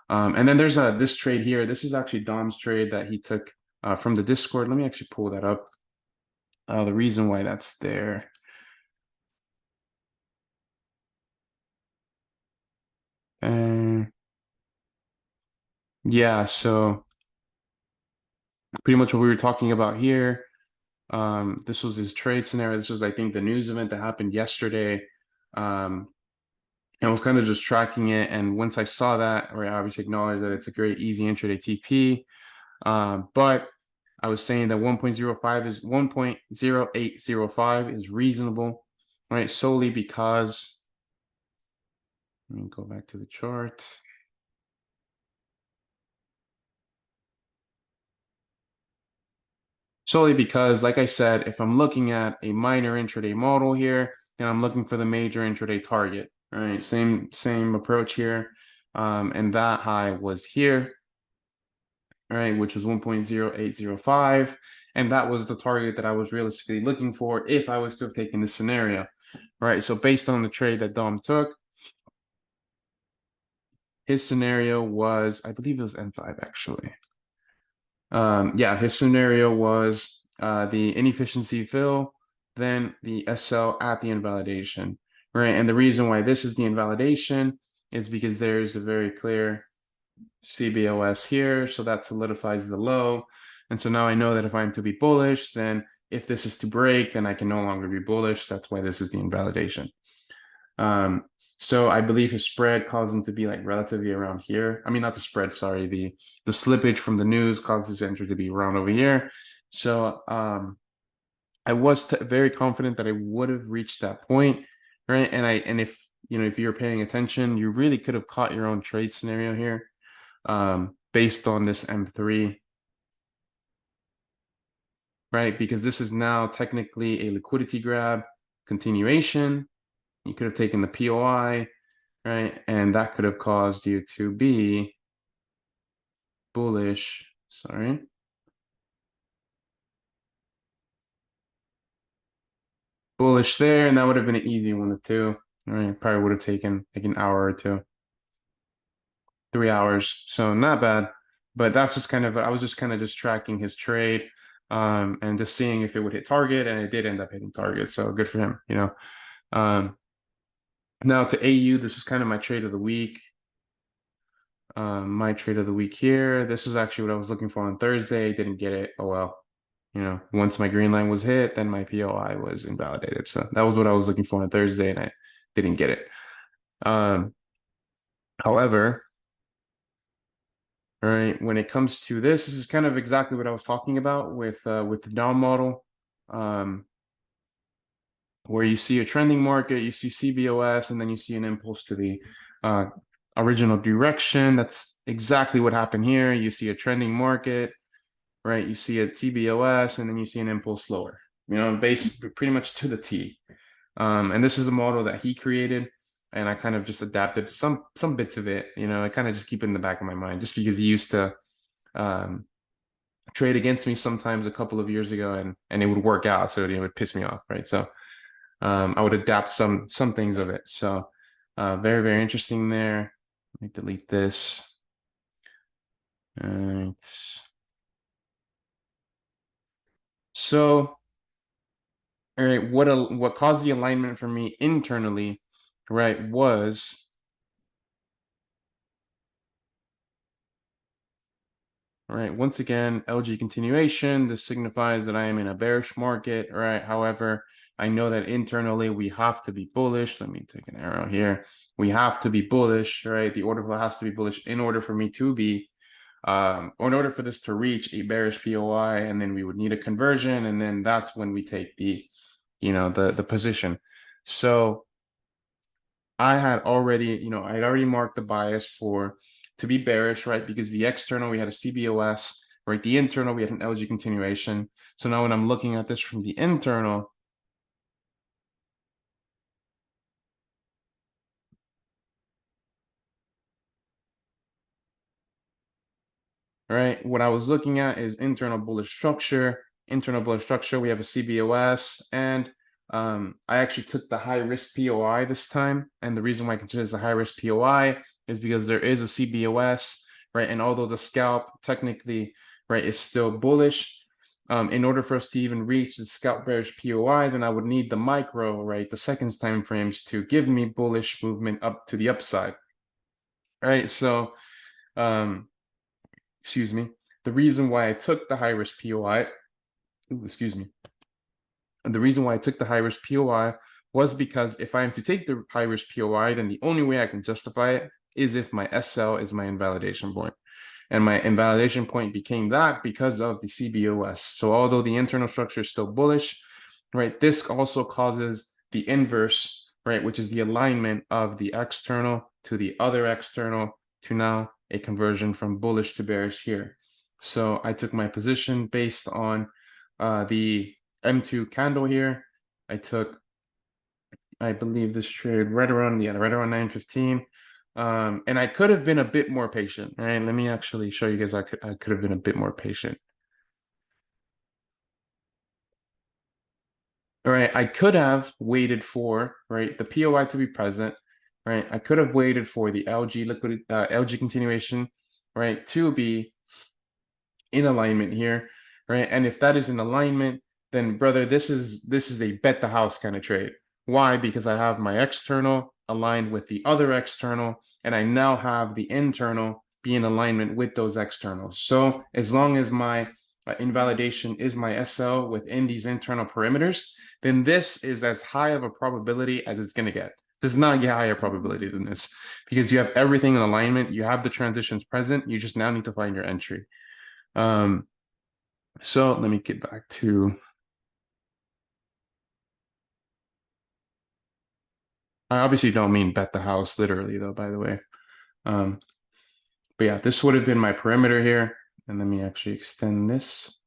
And then there's this trade here. This is actually Dom's trade that he took from the Discord. Let me actually pull that up. The reason why that's there. And yeah, so pretty much what we were talking about here. This was his trade scenario. This was, I think, the news event that happened yesterday. And I was kind of just tracking it. And once I saw that, I obviously acknowledged that it's a great easy intraday TP. But I was saying that 1.05 is 1.0805 is reasonable, right? Solely because, let me go back to the chart. Solely because, like I said, if I'm looking at a minor intraday model here, then I'm looking for the major intraday target, right? Same approach here. And that high was here, right, which was 1.0805. And that was the target that I was realistically looking for if I was to have taken this scenario, right? So based on the trade that Dom took, his scenario was, I believe it was N5 actually. Yeah, his scenario was the inefficiency fill, then the SL at the invalidation, right? And the reason why this is the invalidation is because there's a very clear CBOS here, so that solidifies the low. And so now I know that if I'm to be bullish, then if this is to break, then I can no longer be bullish. That's why this is the invalidation. So I believe his spread caused him to be like relatively around here. I mean, not the spread, sorry. The slippage from the news caused his entry to be around over here. So I was very confident that I would have reached that point, right? And if if you're paying attention, you really could have caught your own trade scenario here, based on this M3, right? Because this is now technically a liquidity grab continuation. You could have taken the POI, right? And that could have caused you to be bullish. Sorry. Bullish there, and that would have been an easy one too. Right? Probably would have taken like an hour or two. 3 hours. So not bad. But that's just kind of, I was just kind of just tracking his trade, and just seeing if it would hit target, and it did end up hitting target. So good for him, Now to AU, this is kind of my trade of the week. My trade of the week here. This is actually what I was looking for on Thursday. Didn't get it. Oh well. Once my green line was hit, then my POI was invalidated. So that was what I was looking for on Thursday, and I didn't get it. However, all right, when it comes to this is kind of exactly what I was talking about with the Dom model, where you see a trending market, you see CBOS, and then you see an impulse to the original direction. That's exactly what happened here. You see a trending market, right? You see a CBOS, and then you see an impulse lower, based pretty much to the T. And this is a model that he created, and I kind of just adapted some bits of it. I kind of just keep it in the back of my mind, just because he used to trade against me sometimes a couple of years ago, and it would work out, so it would piss me off, right? So I would adapt some things of it. So very, very interesting there. Let me delete this. All right. So, all right, what caused the alignment for me internally, right, was right, once again, LG continuation. This signifies that I am in a bearish market, right? However, I know that internally we have to be bullish. Let me take an arrow here. We have to be bullish, right? The order flow has to be bullish in order for me to be, or in order for this to reach a bearish POI, and then we would need a conversion, and then that's when we take the, the position. So I had already, I had already marked the bias to be bearish, right? Because the external, we had a CBOS, right? The internal, we had an LG continuation. So now when I'm looking at this from the internal, right? What I was looking at is internal bullish structure. Internal bullish structure, we have a CBOS, and I actually took the high risk POI this time. And the reason why I consider this a high risk POI is because there is a CBOS, right? And although the scalp technically, right, is still bullish, in order for us to even reach the scalp bearish POI, then I would need the micro, right, the seconds time frames to give me bullish movement up to the upside, right? So, excuse me, the reason why I took the high risk POI, excuse me, the reason why I took the high risk POI was because if I am to take the high risk POI, then the only way I can justify it is if my SL is my invalidation point. And my invalidation point became that because of the CBOS. So although the internal structure is still bullish, right, this also causes the inverse, right, which is the alignment of the external to the other external to now a conversion from bullish to bearish here. So I took my position based on the M2 candle here. I believe this trade right around 9:15. And I could have been a bit more patient, right? Let me actually show you guys I could have been a bit more patient. All right, I could have waited for, right, the POI to be present, right? I could have waited for the LG continuation, right, to be in alignment here, right? And if that is in alignment, then brother, this is a bet the house kind of trade. Why? Because I have my external aligned with the other external, and I now have the internal be in alignment with those externals. So as long as my invalidation is my SL within these internal perimeters, then this is as high of a probability as it's going to get. Does not get higher probability than this because you have everything in alignment. You have the transitions present. You just now need to find your entry. So let me get back to, I obviously don't mean bet the house literally though, by the way. But yeah, this would have been my perimeter here. And let me actually extend this.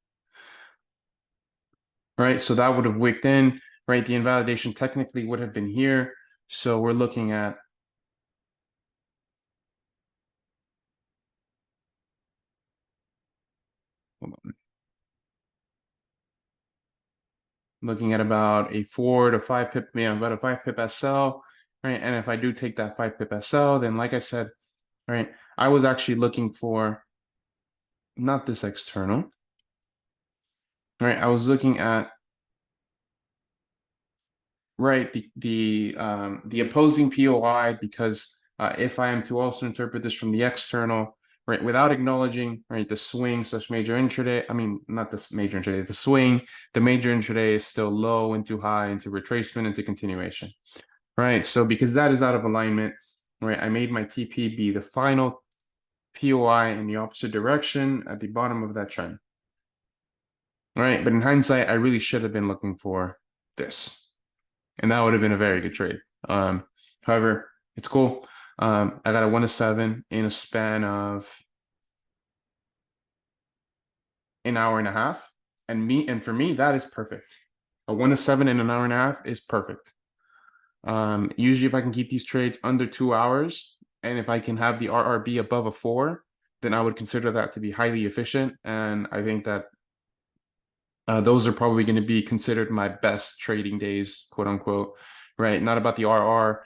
All right, so that would have wicked in, right? The invalidation technically would have been here. So we're looking at, hold on. Looking at about a 4 to 5 pip, about a 5 pip SL, right? And if I do take that 5 pip SL, then like I said, right, I was actually looking for not this external, right? I was looking at, right, the opposing POI, because if I am to also interpret this from the external, right, without acknowledging, right, the swing / major intraday, I mean, not this major intraday, the swing, the major intraday is still low into high, into retracement, into continuation, right? So because that is out of alignment, right, I made my TP be the final POI in the opposite direction at the bottom of that trend. All right, but in hindsight, I really should have been looking for this. And that would have been a very good trade. However, it's cool. I got a 1 to 7 in a span of an hour and a half. And for me, that is perfect. A 1 to 7 in an hour and a half is perfect. Usually if I can keep these trades under 2 hours, and if I can have the RRB above a 4, then I would consider that to be highly efficient. And I think that those are probably going to be considered my best trading days, quote unquote, right? Not about the RR.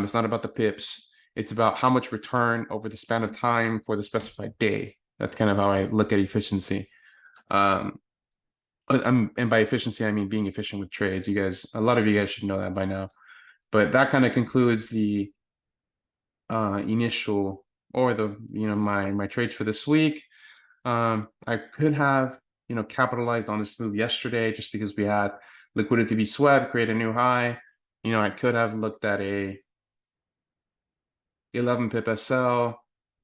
It's not about the pips. It's about how much return over the span of time for the specified day. That's kind of how I look at efficiency. And by efficiency, I mean being efficient with trades. A lot of you guys should know that by now. But that kind of concludes the initial or my trades for this week. I could have capitalized on this move yesterday just because we had liquidity be swept, create a new high. I could have looked at a 11 pip SL,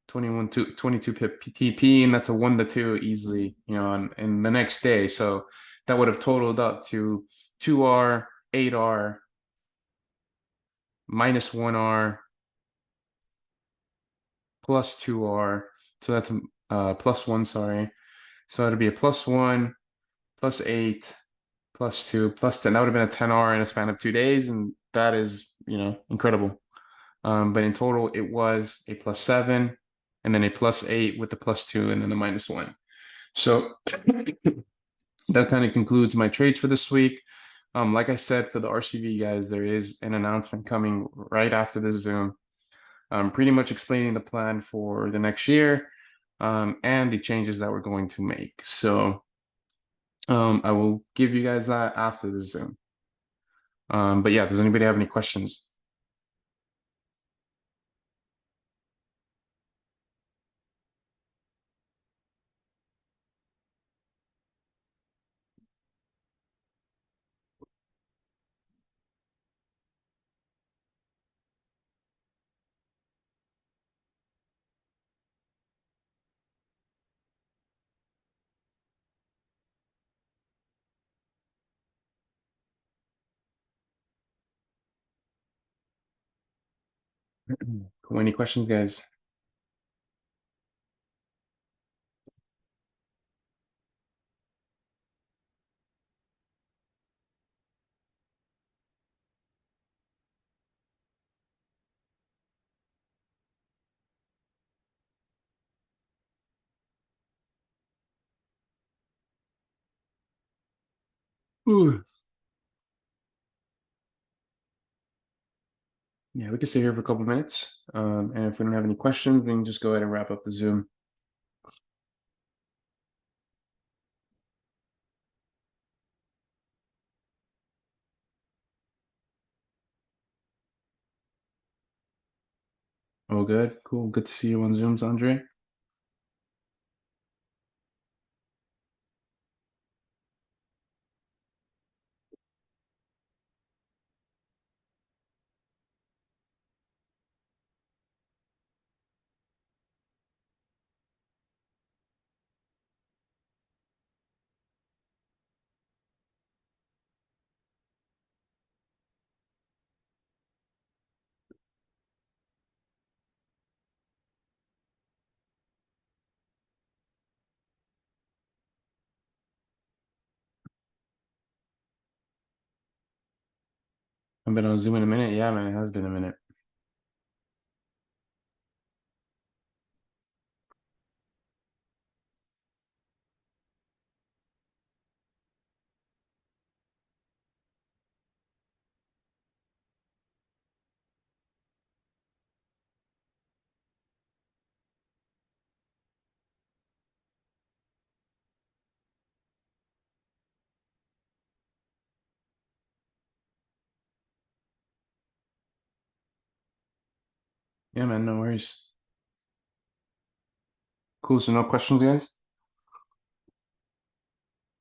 22 pip TP, and that's a 1 to 2 easily, in the next day. So that would have totaled up to 2R, 8R, -1R, +2R. So that's +1, sorry. So it'd be a +1, +8, +2, +10. That would have been a 10R in a span of 2 days, and that is, incredible. But in total, it was a +7, and then a +8 with the +2, and then the -1. So that kind of concludes my trades for this week. Like I said, for the RCV guys, there is an announcement coming right after this Zoom, pretty much explaining the plan for the next year, and the changes that we're going to make. So I will give you guys that after the Zoom. But yeah, does anybody have any questions? Cool. Any questions, guys? Ooh. Yeah, we can stay here for a couple minutes. And if we don't have any questions, we can just go ahead and wrap up the Zoom. Oh, good. Cool. Good to see you on Zooms, Andre. I've been on Zoom in a minute. Yeah, man, it has been a minute. Yeah, man, no worries. Cool. So no questions, guys?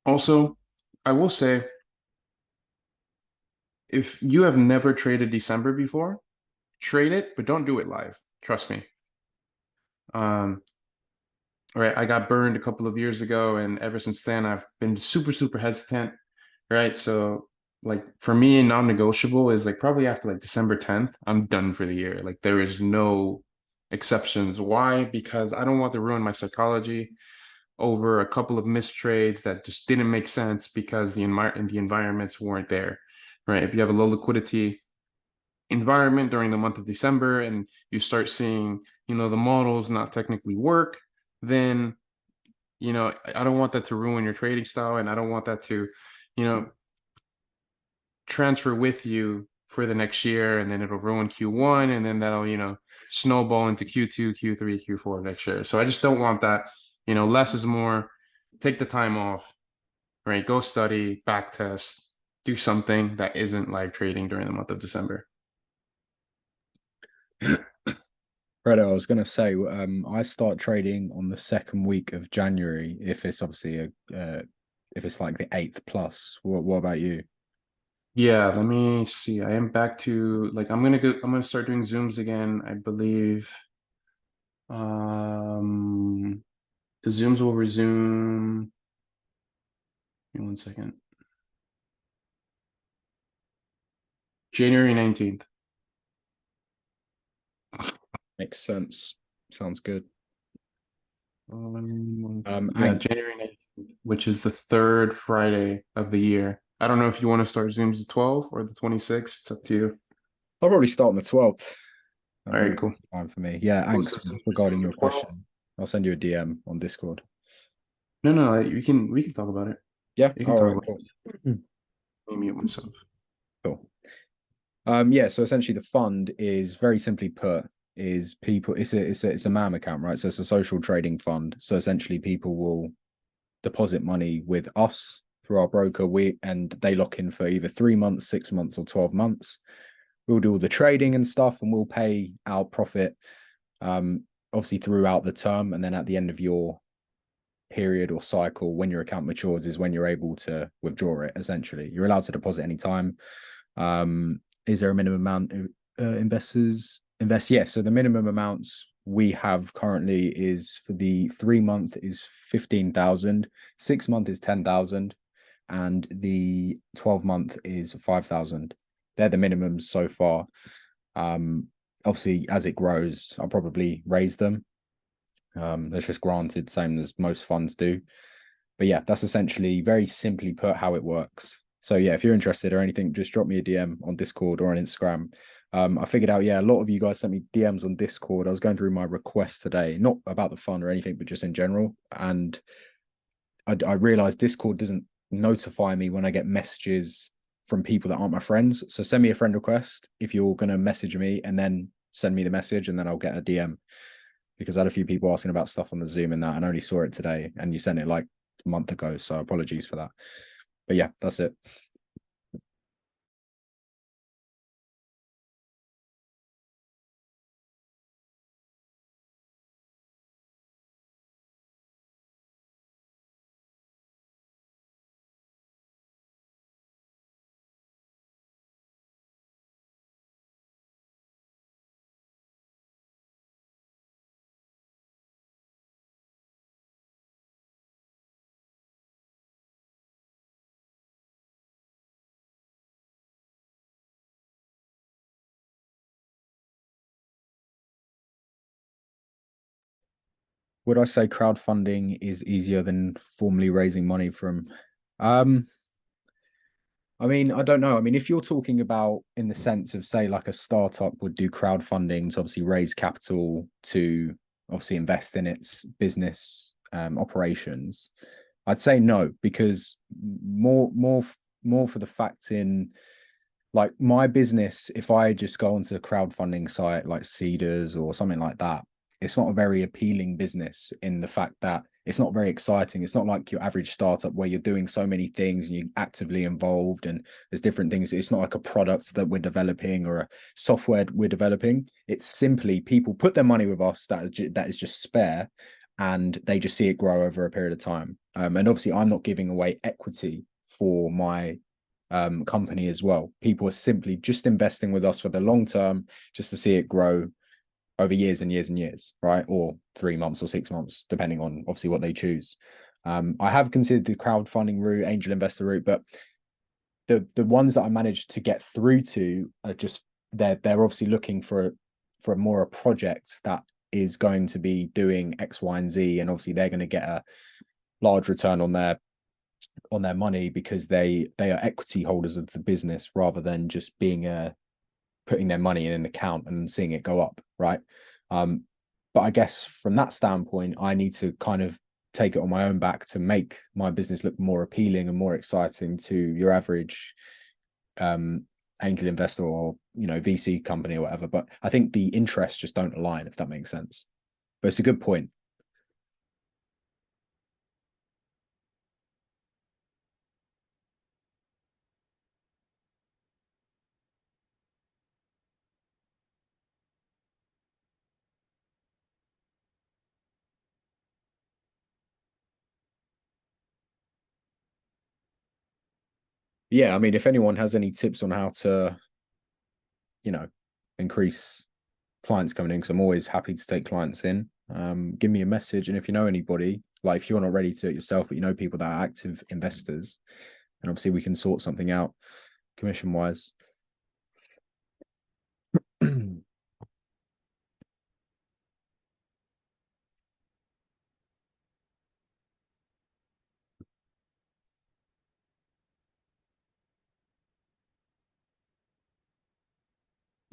Also, I will say, if you have never traded December before, trade it, but don't do it live. Trust me. Right, I got burned a couple of years ago, and ever since then, I've been super, super hesitant. Right, so like for me, non-negotiable is like probably after like December 10th, I'm done for the year. Like there is no exceptions. Why? Because I don't want to ruin my psychology over a couple of missed trades that just didn't make sense because the environments weren't there. Right, if you have a low liquidity environment during the month of December and you start seeing, the models not technically work, then, I don't want that to ruin your trading style, and I don't want that to, transfer with you for the next year, and then it'll ruin Q1, and then that'll, snowball into Q2, Q3, Q4 next year. So I just don't want that. Less is more. Take the time off, right? Go study, back test, do something that isn't live trading during the month of December. Fredo, I was going to say, I start trading on the second week of January. If it's obviously if it's like the 8th plus. What about you? Yeah, let me see. I am back to I'm gonna start doing Zooms again, I believe. The Zooms will resume. Give me 1 second. January 19th. Makes sense. Sounds good. Yeah, January 19th, which is the third Friday of the year. I don't know if you want to start Zooms the 12th or the 26th. It's up to you. I'll probably start on the 12th. All right, cool. Fine for me. Yeah, Cool. thanks So Zoom regarding on the your 12th. question. I'll send you a DM on Discord. No, we can talk about it. Yeah. You can All talk right. about Cool. it. Let me mute myself. Cool. Yeah. So essentially, the fund is very simply put is people. It's a MAM account, right? So it's a social trading fund. So essentially, people will deposit money with us through our broker. And they lock in for either 3 months, 6 months, or 12 months. We'll do all the trading and stuff, and we'll pay our profit, obviously throughout the term, and then at the end of your period or cycle, when your account matures, is when you're able to withdraw it. Essentially, you're allowed to deposit anytime. Is there a minimum amount investors invest? Yes. So the minimum amounts we have currently is for the 3 month is 15,000, 6 month is 10,000, and the 12 month is 5,000. They're the minimums so far. Obviously, as it grows, I'll probably raise them. That's just granted, same as most funds do. But yeah, that's essentially very simply put how it works. So yeah, if you're interested or anything, just drop me a DM on Discord or on Instagram. I figured out, yeah, a lot of you guys sent me DMs on Discord. I was going through my requests today, not about the fund or anything, but just in general. And I realized Discord doesn't notify me when I get messages from people that aren't my friends. So send me a friend request if you're going to message me, and then send me the message, and then I'll get a DM, because I had a few people asking about stuff on the Zoom and that, and only saw it today, and you sent it like a month ago. So apologies for that. But yeah, that's it. Would I say crowdfunding is easier than formally raising money from? Um, I mean, I don't know. I mean, if you're talking about in the sense of, say, like a startup would do crowdfunding to obviously raise capital to obviously invest in its business operations, I'd say no, because more for the fact in, like, my business, if I just go onto a crowdfunding site like Cedars or something like that, it's not a very appealing business in the fact that it's not very exciting. It's not like your average startup where you're doing so many things and you're actively involved and there's different things. It's not like a product that we're developing or a software we're developing. It's simply people put their money with us that is just spare, and they just see it grow over a period of time. And obviously, I'm not giving away equity for my company as well. People are simply just investing with us for the long term, just to see it grow over years and years and years, right? Or 3 months or 6 months, depending on obviously what they choose. I have considered the crowdfunding route, angel investor route, but the ones that I managed to get through to are just they're obviously looking for more a project that is going to be doing X, Y, and Z, and obviously they're going to get a large return on their money because they are equity holders of the business rather than just being putting their money in an account and seeing it go up, right? But I guess from that standpoint, I need to kind of take it on my own back to make my business look more appealing and more exciting to your average angel investor or VC company or whatever. But I think the interests just don't align, if that makes sense. But it's a good point. Yeah, I mean, if anyone has any tips on how to, increase clients coming in, because I'm always happy to take clients in, give me a message. And if you know anybody, like if you're not ready to do it yourself, but you know people that are active investors, and obviously we can sort something out commission wise.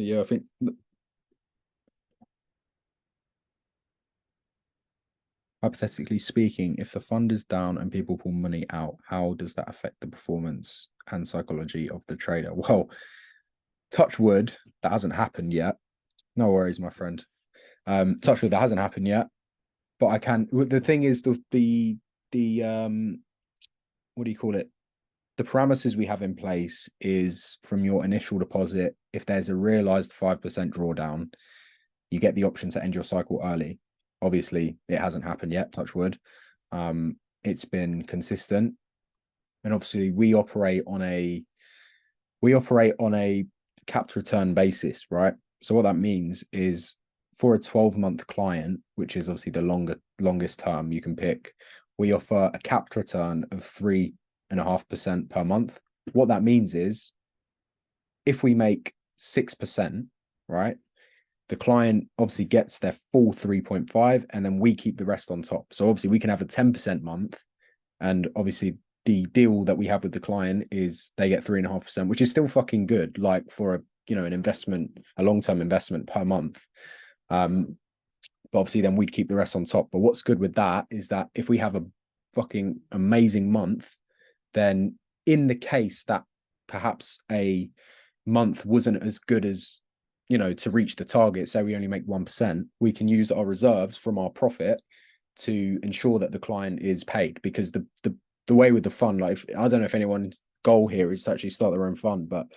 Yeah, I think hypothetically speaking, if the fund is down and people pull money out, how does that affect the performance and psychology of the trader? Well, touch wood, that hasn't happened yet. No worries, my friend. Touch wood, that hasn't happened yet. But I can. The thing is, the what do you call it? The parameters we have in place is from your initial deposit. If there's a realized 5% drawdown, you get the option to end your cycle early. Obviously, it hasn't happened yet, touch wood. It's been consistent. And obviously we operate on a capped return basis, right? So what that means is for a 12-month client, which is obviously the longest term you can pick, we offer a capped return of 3.5% per month. What that means is if we make 6%, right, the client obviously gets their full 3.5 and then we keep the rest on top. So obviously we can have a 10% month, and obviously the deal that we have with the client is they get 3.5%, which is still fucking good, like for a an investment, a long-term investment per month. But obviously then we'd keep the rest on top. But what's good with that is that if we have a fucking amazing month, then in the case that perhaps a month wasn't as good as to reach the target, say we only make 1%, we can use our reserves from our profit to ensure that the client is paid. Because the way with the fund, like I don't know if anyone's goal here is to actually start their own fund, but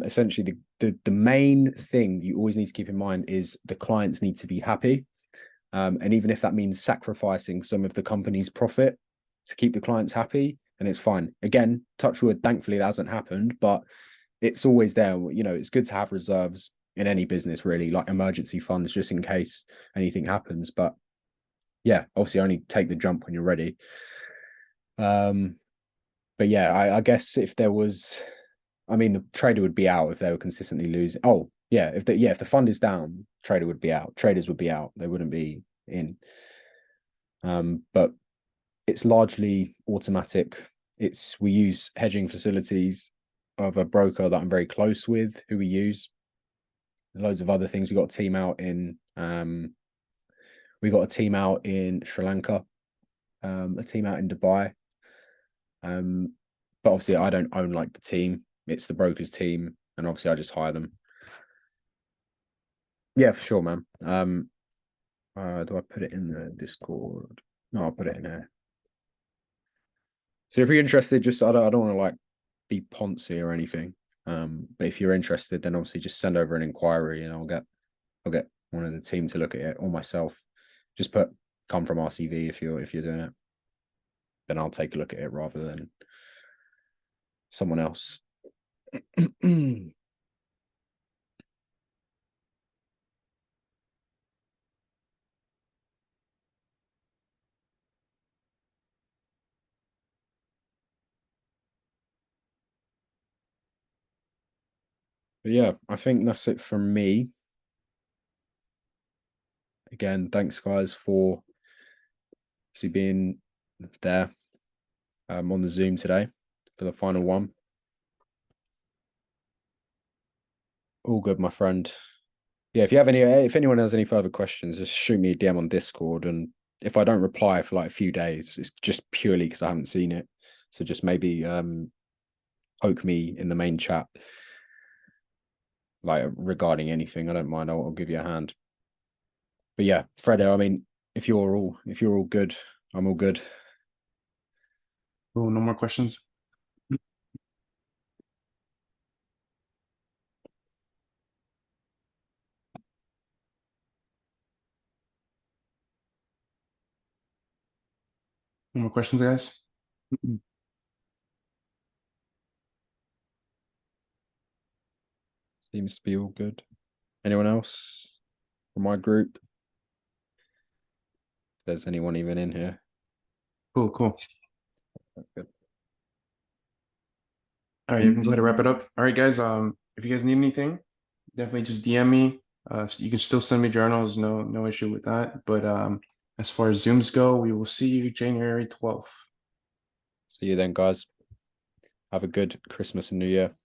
essentially the main thing you always need to keep in mind is the clients need to be happy, and even if that means sacrificing some of the company's profit to keep the clients happy, and it's fine. Again, touch wood, thankfully that hasn't happened, but it's always there. It's good to have reserves in any business, really, like emergency funds, just in case anything happens. But yeah, obviously only take the jump when you're ready. But yeah, I guess if there was, the trader would be out if they were consistently losing. Oh yeah, if the fund is down, trader would be out. Traders would be out. They wouldn't be in. But it's largely automatic. We use hedging facilities of a broker that I'm very close with, who we use. Loads of other things. We got a team out in Sri Lanka, a team out in Dubai. But obviously I don't own like the team. It's the broker's team, and obviously I just hire them. Yeah, for sure, man. Do I put it in the Discord? No, I'll put it in there. So if you're interested, just I don't want to like be poncy or anything. But if you're interested, then obviously just send over an inquiry and I'll get one of the team to look at it, or myself. Just come from RCV if you're doing it. Then I'll take a look at it rather than someone else. But yeah, I think that's it from me. Again, thanks guys for obviously being there on the Zoom today for the final one. All good, my friend. Yeah, if anyone has any further questions, just shoot me a DM on Discord, and if I don't reply for like a few days, it's just purely because I haven't seen it. So just maybe poke me in the main chat, like regarding anything. I don't mind. I'll give you a hand. But yeah, Fredo, if you're all good, I'm all good. Oh, no more questions. No more questions, guys. Seems to be all good. Anyone else from my group? If there's anyone even in here. Cool. Good. All right, you can go ahead and wrap it up. All right, guys. If you guys need anything, definitely just DM me. You can still send me journals, no issue with that. But as far as Zooms go, we will see you January 12th. See you then, guys. Have a good Christmas and New Year.